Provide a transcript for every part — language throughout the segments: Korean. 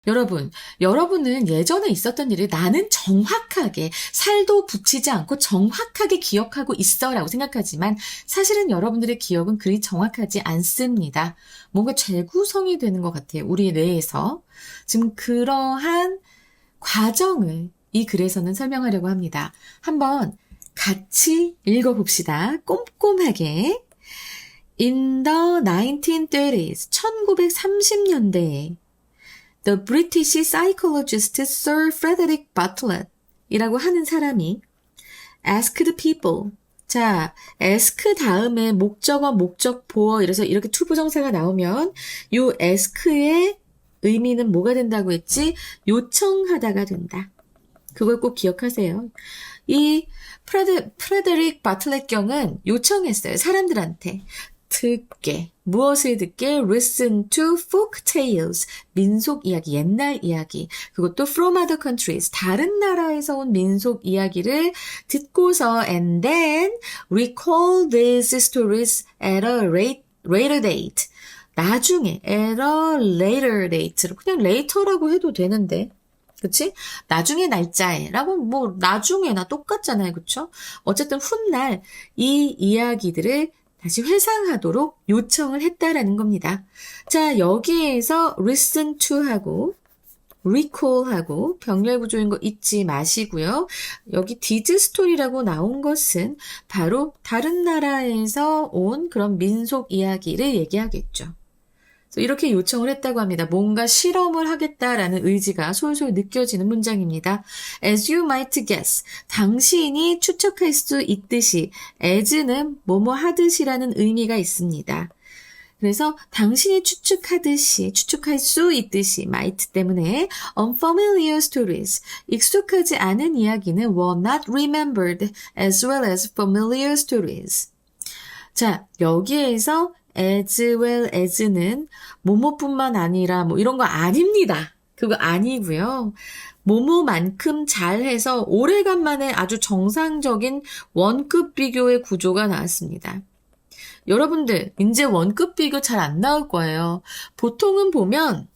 여러분은 예전에 있었던 일을 나는 정확하게 살도 붙이지 않고 정확하게 기억하고 있어 라고 생각하지만 사실은 여러분들의 기억은 그리 정확하지 않습니다. 뭔가 재구성이 되는 것 같아요. 우리 뇌에서. 지금 그러한 과정을 이 글에서는 설명하려고 합니다. 한번 같이 읽어봅시다. 꼼꼼하게. In the 1930s, 1930년대에 The British psychologist Sir Frederick Bartlett 이라고 하는 사람이 asked people. 자, ask 다음에 목적어, 목적보어 이래서 이렇게 투부정사가 나오면 요 ask의 의미는 뭐가 된다고 했지? 요청하다가 된다. 그걸 꼭 기억하세요. 이 프레데릭 바틀렛 경은 요청했어요. 사람들한테. 듣게. 무엇을 듣게? Listen to folk tales. 민속 이야기, 옛날 이야기. 그것도 from other countries. 다른 나라에서 온 민속 이야기를 듣고서 and then recall these stories at a later date. 나중에 at a later date. 그냥 later라고 해도 되는데. 그치? 나중에 날짜에 라고 뭐 나중에나 똑같잖아요. 그쵸? 어쨌든 훗날 이 이야기들을 다시 회상하도록 요청을 했다라는 겁니다. 자, 여기에서 listen to 하고 recall 하고 병렬 구조인 거 잊지 마시고요. 여기 did story라고 나온 것은 바로 다른 나라에서 온 그런 민속 이야기를 얘기하겠죠. 이렇게 요청을 했다고 합니다. 뭔가 실험을 하겠다라는 의지가 솔솔 느껴지는 문장입니다. As you might guess, 당신이 추측할 수 있듯이 as는 뭐뭐 하듯이라는 의미가 있습니다. 그래서 당신이 추측하듯이, 추측할 수 있듯이 might 때문에 unfamiliar stories, 익숙하지 않은 이야기는 were not remembered as well as familiar stories. 자, 여기에서 as well as는 뭐뭐뿐만 아니라 뭐 이런 거 아닙니다. 그거 아니고요. 뭐뭐만큼 잘해서 오래간만에 아주 정상적인 원급 비교의 구조가 나왔습니다. 여러분들 이제 원급 비교 잘 안 나올 거예요. 보통은 보면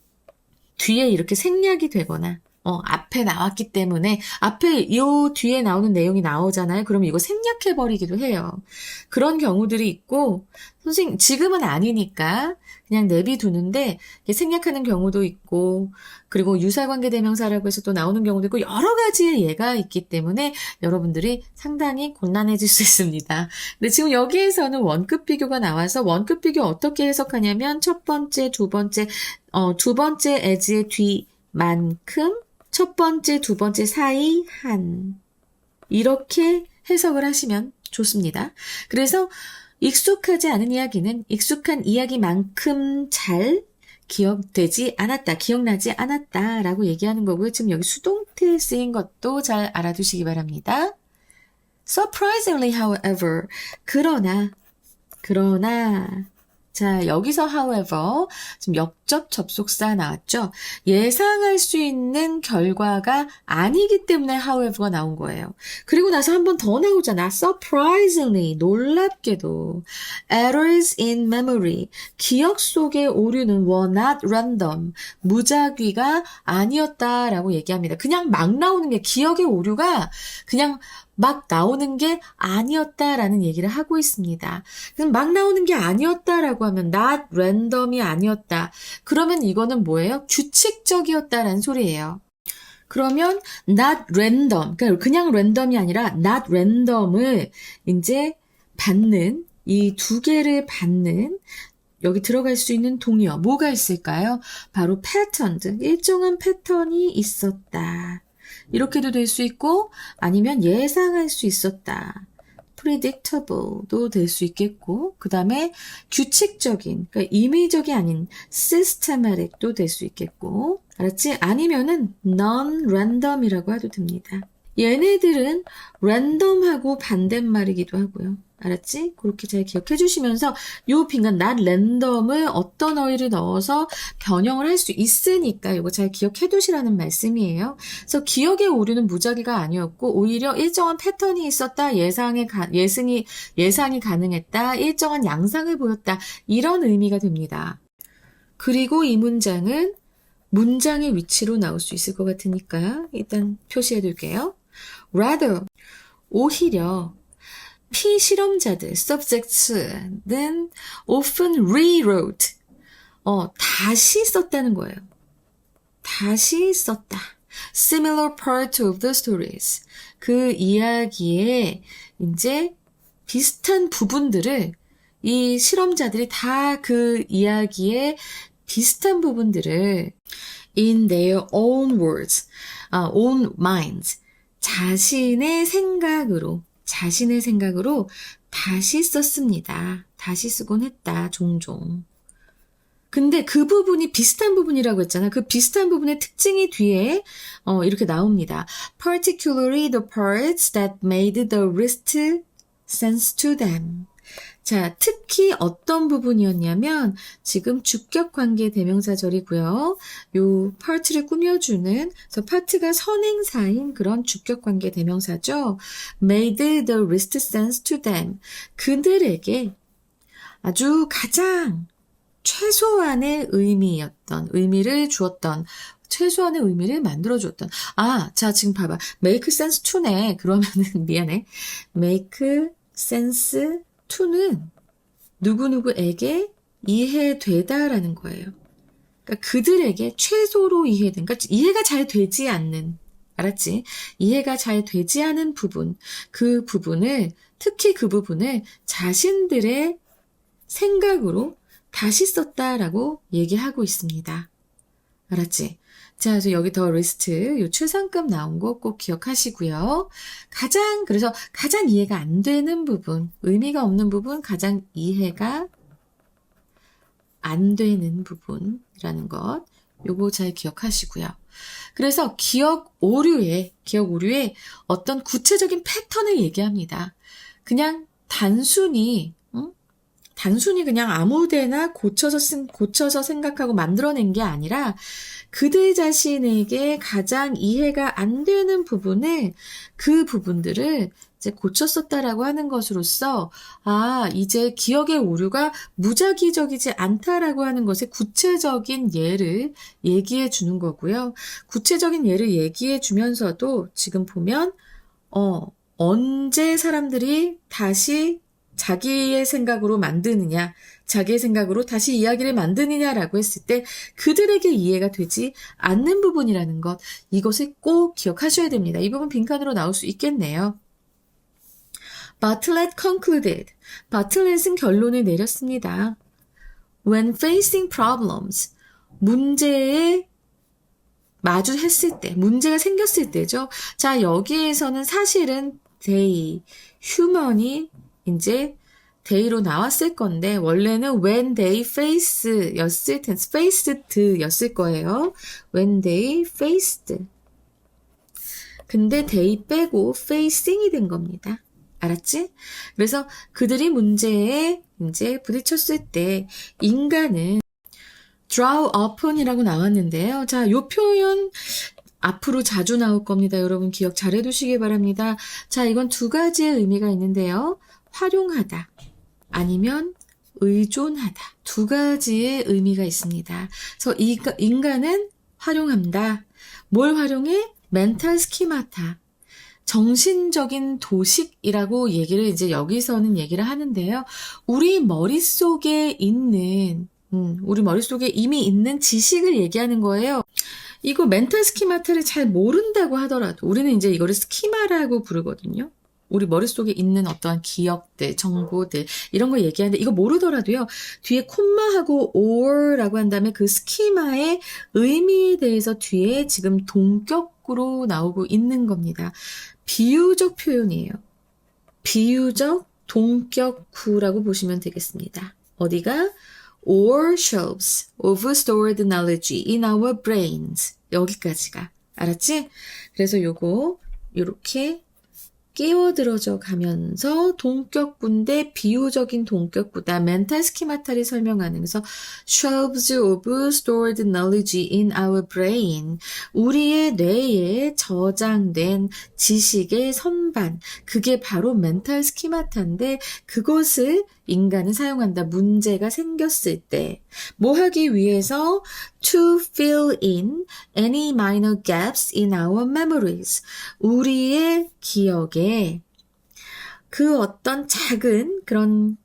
뒤에 이렇게 생략이 되거나 앞에 나왔기 때문에 앞에 요 뒤에 나오는 내용이 나오잖아요. 그럼 이거 생략해버리기도 해요. 그런 경우들이 있고 선생님 지금은 아니니까 그냥 내비두는데 생략하는 경우도 있고 그리고 유사관계대명사라고 해서 또 나오는 경우도 있고 여러 가지의 예가 있기 때문에 여러분들이 상당히 곤란해질 수 있습니다. 근데 지금 여기에서는 원급 비교가 나와서 원급 비교 어떻게 해석하냐면 첫 번째, 두 번째 as의 뒤만큼 첫 번째, 두 번째 사이 한 이렇게 해석을 하시면 좋습니다. 그래서 익숙하지 않은 이야기는 익숙한 이야기만큼 잘 기억되지 않았다, 기억나지 않았다라고 얘기하는 거고요. 지금 여기 수동태 쓰인 것도 잘 알아두시기 바랍니다. Surprisingly, however, 그러나 자, 여기서 however, 지금 역접 접속사 나왔죠? 예상할 수 있는 결과가 아니기 때문에 however가 나온 거예요. 그리고 나서 한 번 더 나오잖아. surprisingly, 놀랍게도. errors in memory, 기억 속의 오류는 were not random, 무작위가 아니었다라고 얘기합니다. 그냥 막 나오는 게 기억의 오류가 그냥 막 나오는 게 아니었다라는 얘기를 하고 있습니다. 그럼 막 나오는 게 아니었다라고 하면 not random이 아니었다. 그러면 이거는 뭐예요? 규칙적이었다라는 소리예요. 그러면 not random, 그러니까 그냥 랜덤이 아니라 not random을 이제 받는 이 두 개를 받는 여기 들어갈 수 있는 동의어 뭐가 있을까요? 바로 patterned, 일정한 패턴이 있었다. 이렇게도 될 수 있고 아니면 예상할 수 있었다. predictable도 될 수 있겠고 그 다음에 규칙적인, 그러니까 임의적이 아닌 systematic도 될 수 있겠고 알았지? 아니면은 non-random이라고 해도 됩니다. 얘네들은 랜덤하고 반대말이기도 하고요. 알았지? 그렇게 잘 기억해 주시면서 요 빈간 not random을 어떤 어휘를 넣어서 변형을 할 수 있으니까 이거 잘 기억해 두시라는 말씀이에요. 그래서 기억의 오류는 무작위가 아니었고 오히려 일정한 패턴이 있었다. 예상이 가능했다. 일정한 양상을 보였다. 이런 의미가 됩니다. 그리고 이 문장은 문장의 위치로 나올 수 있을 것 같으니까 일단 표시해 둘게요. rather, 오히려 피실험자들, subjects는 often rewrote, 다시 썼다는 거예요. 다시 썼다. similar part of the stories. 그 이야기에 이제 비슷한 부분들을 이 실험자들이 다 그 이야기의 비슷한 부분들을 in their own words, own minds, 자신의 생각으로 다시 썼습니다. 다시 쓰곤 했다, 종종. 근데 그 부분이 비슷한 부분이라고 했잖아. 그 비슷한 부분의 특징이 뒤에 이렇게 나옵니다. Particularly the parts that made the least sense to them. 자, 특히 어떤 부분이었냐면 지금 주격관계 대명사절이고요. 요 part를 꾸며주는, 그래서 part가 선행사인 그런 주격관계 대명사죠. made the least sense to them. 그들에게 아주 가장 최소한의 의미를 주었던, 최소한의 의미를 만들어주었던. 자, 지금 봐봐. make sense to네. 그러면은, 미안해. make sense to는 누구누구에게 이해되다라는 거예요. 그러니까 그들에게 최소로 이해된, 그러니까 이해가 잘 되지 않는, 알았지? 이해가 잘 되지 않은 부분, 특히 그 부분을 자신들의 생각으로 다시 썼다라고 얘기하고 있습니다. 알았지? 자, 그래서 여기 더 리스트, 요 최상급 나온 거 꼭 기억하시고요. 그래서 가장 이해가 안 되는 부분, 의미가 없는 부분, 가장 이해가 안 되는 부분이라는 것, 요거 잘 기억하시고요. 그래서 기억 오류에 어떤 구체적인 패턴을 얘기합니다. 그냥 단순히 그냥 아무데나 고쳐서 생각하고 만들어낸 게 아니라 그들 자신에게 가장 이해가 안 되는 그 부분들을 이제 고쳤었다라고 하는 것으로서, 이제 기억의 오류가 무작위적이지 않다라고 하는 것의 구체적인 예를 얘기해 주는 거고요. 구체적인 예를 얘기해 주면서도 지금 보면, 언제 사람들이 다시 자기의 생각으로 다시 이야기를 만드느냐라고 했을 때 그들에게 이해가 되지 않는 부분이라는 것, 이것을 꼭 기억하셔야 됩니다. 이 부분 빈칸으로 나올 수 있겠네요. Bartlett concluded. 바틀렛은 결론을 내렸습니다. When facing problems, 문제에 마주했을 때, 문제가 생겼을 때죠. 자, 여기에서는 사실은 human이 이제 day로 나왔을 건데 원래는 when they faced 였을 거예요. when they faced. 근데 they 빼고 facing이 된 겁니다. 알았지? 그래서 그들이 문제에 이제 부딪혔을 때 인간은 draw upon이라고 나왔는데요. 자, 요 표현 앞으로 자주 나올 겁니다. 여러분 기억 잘 해두시기 바랍니다. 자, 이건 두 가지의 의미가 있는데요. 활용하다 아니면 의존하다. 두 가지의 의미가 있습니다. 그래서 인간은 활용한다. 뭘 활용해? 멘탈 스키마타. 정신적인 도식이라고 얘기를 이제 여기서는 얘기를 하는데요. 우리 머릿속에 이미 있는 지식을 얘기하는 거예요. 이거 멘탈 스키마타를 잘 모른다고 하더라도 우리는 이제 이거를 스키마라고 부르거든요. 우리 머릿속에 있는 어떠한 기억들, 정보들 이런 거 얘기하는데 이거 모르더라도요. 뒤에 콤마하고 or라고 한 다음에 그 스키마의 의미에 대해서 뒤에 지금 동격구로 나오고 있는 겁니다. 비유적 표현이에요. 비유적 동격구라고 보시면 되겠습니다. 어디가? or shelves of stored knowledge in our brains. 여기까지가. 알았지? 그래서 요거 요렇게 끼어들어져 가면서 동격부인데 비유적인 동격부다. 멘탈 스키마타를 설명하면서 shelves of stored knowledge in our brain. 우리의 뇌에 저장된 지식의 선반. 그게 바로 멘탈 스키마타인데 그것을 인간은 사용한다. 문제가 생겼을 때. 뭐 하기 위해서? To fill in any minor gaps in our memories. 우리의 기억에 그 어떤 작은 그런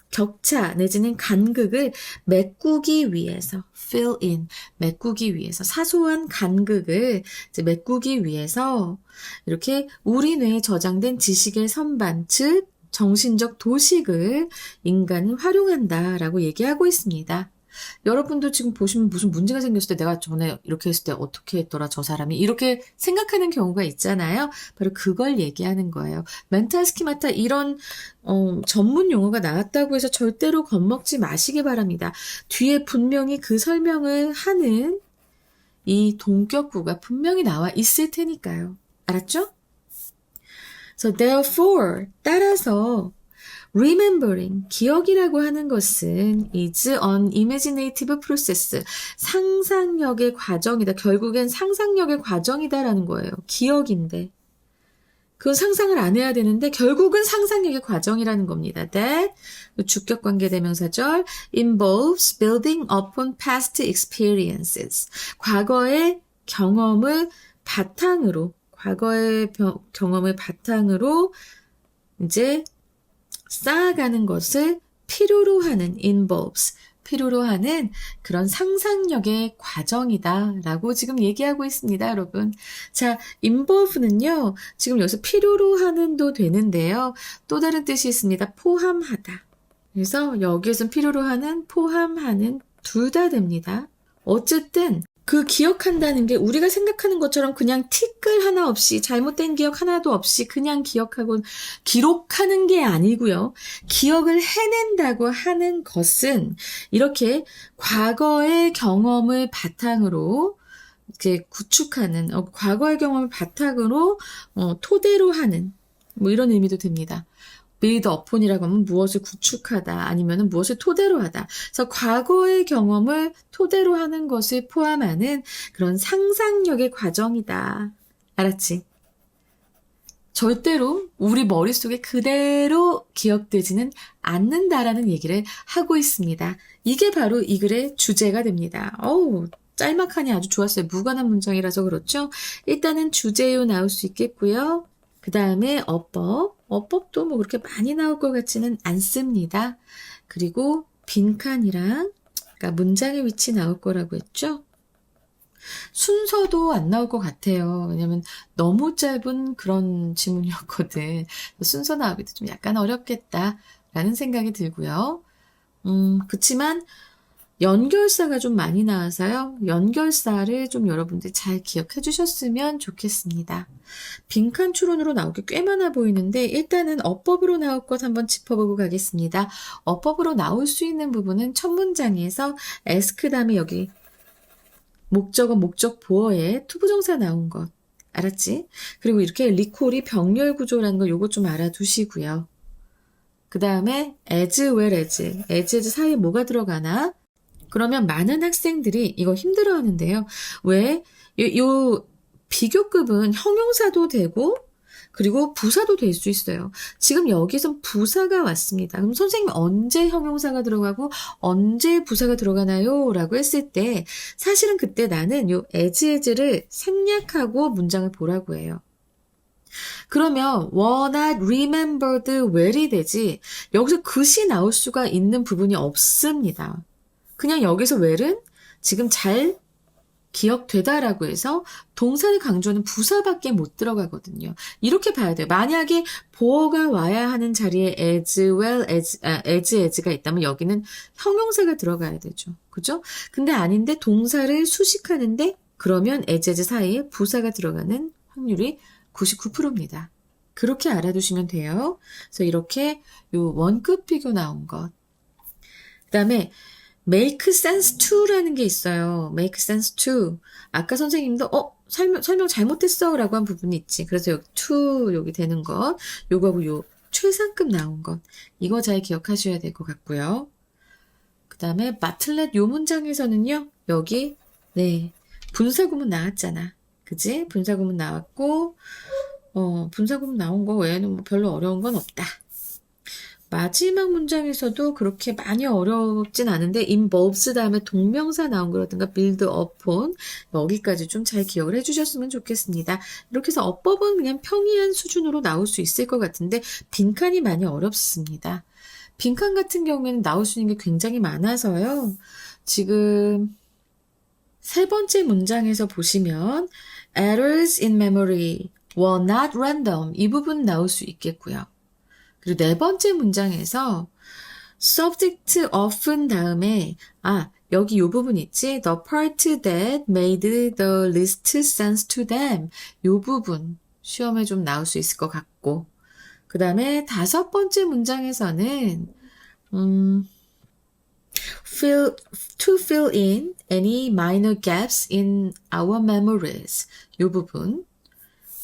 격차 내지는 간극을 메꾸기 위해서 fill in, 메꾸기 위해서 사소한 간극을 이제 메꾸기 위해서 이렇게 우리 뇌에 저장된 지식의 선반, 즉 정신적 도식을 인간은 활용한다라고 얘기하고 있습니다. 여러분도 지금 보시면 무슨 문제가 생겼을 때 내가 전에 이렇게 했을 때 어떻게 했더라 저 사람이 이렇게 생각하는 경우가 있잖아요. 바로 그걸 얘기하는 거예요. 멘탈 스키마타 이런 전문 용어가 나왔다고 해서 절대로 겁먹지 마시기 바랍니다. 뒤에 분명히 그 설명을 하는 이 동격구가 분명히 나와 있을 테니까요. 알았죠? So therefore, 따라서 remembering, 기억이라고 하는 것은 is an imaginative process, 상상력의 과정이다. 결국엔 상상력의 과정이다라는 거예요. 기억인데. 그건 상상을 안 해야 되는데 결국은 상상력의 과정이라는 겁니다. That, 주격관계대명사절, involves building upon past experiences. 과거의 경험을 바탕으로 이제 쌓아가는 것을 필요로 하는 involves, 필요로 하는 그런 상상력의 과정이다라고 지금 얘기하고 있습니다, 여러분. 자, involve는요, 지금 여기서 필요로 하는도 되는데요. 또 다른 뜻이 있습니다. 포함하다. 그래서 여기에서 필요로 하는, 포함하는 둘 다 됩니다. 어쨌든 그 기억한다는 게 우리가 생각하는 것처럼 그냥 티끌 하나 없이 잘못된 기억 하나도 없이 그냥 기억하고 기록하는 게 아니고요. 기억을 해낸다고 하는 것은 이렇게 과거의 경험을 바탕으로 이렇게 구축하는 과거의 경험을 바탕으로 토대로 하는 뭐 이런 의미도 됩니다. build upon이라고 하면 무엇을 구축하다 아니면 무엇을 토대로 하다. 그래서 과거의 경험을 토대로 하는 것을 포함하는 그런 상상력의 과정이다. 알았지? 절대로 우리 머릿속에 그대로 기억되지는 않는다라는 얘기를 하고 있습니다. 이게 바로 이 글의 주제가 됩니다. 짤막하니 아주 좋았어요. 무관한 문장이라서 그렇죠? 일단은 주제요 나올 수 있겠고요. 그 다음에 어법도 뭐 그렇게 많이 나올 것 같지는 않습니다. 그리고 빈칸이랑 그러니까 문장의 위치 나올 거라고 했죠. 순서도 안 나올 것 같아요. 왜냐면 너무 짧은 그런 지문이었거든. 순서 나오기도 좀 약간 어렵겠다라는 생각이 들고요. 그치만 연결사가 좀 많이 나와서요. 연결사를 좀 여러분들 잘 기억해 주셨으면 좋겠습니다. 빈칸 추론으로 나오기 꽤 많아 보이는데 일단은 어법으로 나올 것 한번 짚어보고 가겠습니다. 어법으로 나올 수 있는 부분은 첫 문장에서 ask 다음에 여기 목적어, 목적 보어에 투부정사 나온 것. 알았지? 그리고 이렇게 리콜이 병렬 구조라는 거 요거 좀 알아두시고요. 그 다음에 as well as 사이에 뭐가 들어가나? 그러면 많은 학생들이 이거 힘들어 하는데요. 왜? 요 비교급은 형용사도 되고 그리고 부사도 될 수 있어요. 지금 여기서 부사가 왔습니다. 그럼 선생님 언제 형용사가 들어가고 언제 부사가 들어가나요? 라고 했을 때 사실은 그때 나는 요 as를 생략하고 문장을 보라고 해요. 그러면 were not remembered well이 되지 여기서 그시 나올 수가 있는 부분이 없습니다. 그냥 여기서 well은 지금 잘 기억되다라고 해서 동사를 강조하는 부사밖에 못 들어가거든요. 이렇게 봐야 돼요. 만약에 보어가 와야 하는 자리에 as가 있다면 여기는 형용사가 들어가야 되죠. 그죠? 근데 아닌데 동사를 수식하는데 그러면 as 사이에 부사가 들어가는 확률이 99%입니다. 그렇게 알아두시면 돼요. 그래서 이렇게 요 원급 비교 나온 것. 그 다음에 make sense to라는 게 있어요. make sense to. 아까 선생님도 설명 잘못했어 라고 한 부분이 있지. 그래서 여기 to 여기 되는 것, 요거하고 요 최상급 나온 것, 이거 잘 기억하셔야 될 것 같고요. 그 다음에 바틀렛 요 문장에서는요, 여기 네 분사구문 나왔잖아. 그지? 분사구문 나왔고 분사구문 나온 거 외에는 뭐 별로 어려운 건 없다. 마지막 문장에서도 그렇게 많이 어렵진 않은데 involves 다음에 동명사 나온 거라든가 build upon 여기까지 좀 잘 기억을 해주셨으면 좋겠습니다. 이렇게 해서 어법은 그냥 평이한 수준으로 나올 수 있을 것 같은데 빈칸이 많이 어렵습니다. 빈칸 같은 경우에는 나올 수 있는 게 굉장히 많아서요. 지금 세 번째 문장에서 보시면 errors in memory were not random 이 부분 나올 수 있겠고요. 그리고 네 번째 문장에서 subject often 다음에 여기 요 부분 있지? The part that made the least sense to them 요 부분 시험에 좀 나올 수 있을 것 같고 그 다음에 다섯 번째 문장에서는 to fill in any minor gaps in our memories 요 부분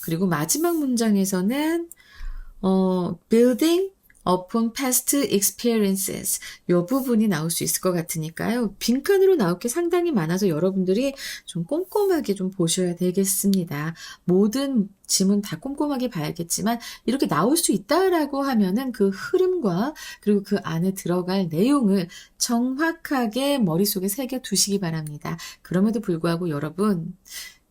그리고 마지막 문장에서는 building upon past experiences 이 부분이 나올 수 있을 것 같으니까요. 빈칸으로 나올 게 상당히 많아서 여러분들이 좀 꼼꼼하게 좀 보셔야 되겠습니다. 모든 지문 다 꼼꼼하게 봐야겠지만 이렇게 나올 수 있다라고 하면은 그 흐름과 그리고 그 안에 들어갈 내용을 정확하게 머릿속에 새겨 두시기 바랍니다. 그럼에도 불구하고 여러분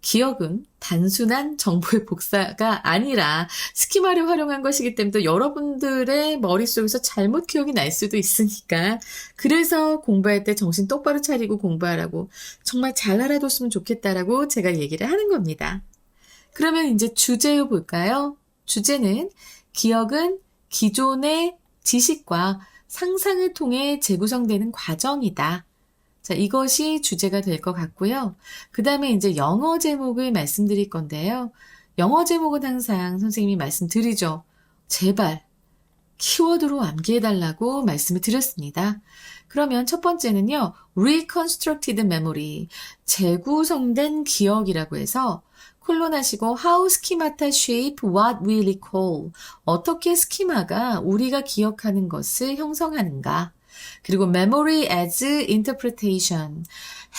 기억은 단순한 정보의 복사가 아니라 스키마를 활용한 것이기 때문에 또 여러분들의 머릿속에서 잘못 기억이 날 수도 있으니까 그래서 공부할 때 정신 똑바로 차리고 공부하라고 정말 잘 알아뒀으면 좋겠다라고 제가 얘기를 하는 겁니다. 그러면 이제 주제요 볼까요? 주제는 기억은 기존의 지식과 상상을 통해 재구성되는 과정이다. 자, 이것이 주제가 될 것 같고요. 그 다음에 이제 영어 제목을 말씀드릴 건데요. 영어 제목은 항상 선생님이 말씀드리죠. 제발 키워드로 암기해달라고 말씀을 드렸습니다. 그러면 첫 번째는요. reconstructed memory, 재구성된 기억이라고 해서 콜론하시고 how schemata shape what we recall, 어떻게 스키마가 우리가 기억하는 것을 형성하는가. 그리고 memory as interpretation,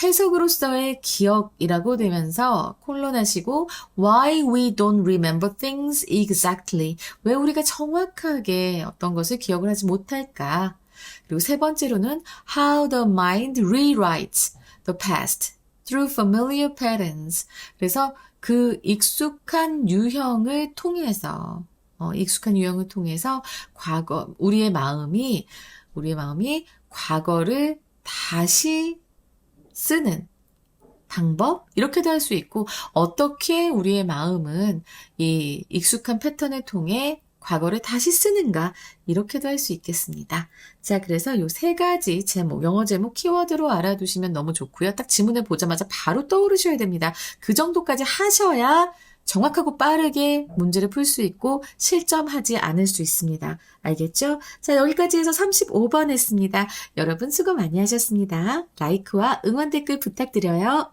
해석으로서의 기억이라고 되면서 콜론하시고 why we don't remember things exactly, 왜 우리가 정확하게 어떤 것을 기억을 하지 못할까. 그리고 세 번째로는 how the mind rewrites the past through familiar patterns, 그래서 그 익숙한 유형을 통해서 과거, 우리의 마음이 과거를 다시 쓰는 방법? 이렇게도 할 수 있고, 어떻게 우리의 마음은 이 익숙한 패턴을 통해 과거를 다시 쓰는가? 이렇게도 할 수 있겠습니다. 자, 그래서 요 세 가지 제목, 영어 제목 키워드로 알아두시면 너무 좋고요. 딱 지문을 보자마자 바로 떠오르셔야 됩니다. 그 정도까지 하셔야 정확하고 빠르게 문제를 풀 수 있고 실점하지 않을 수 있습니다. 알겠죠? 자, 여기까지 해서 35번 했습니다. 여러분 수고 많이 하셨습니다. 라이크와 응원 댓글 부탁드려요.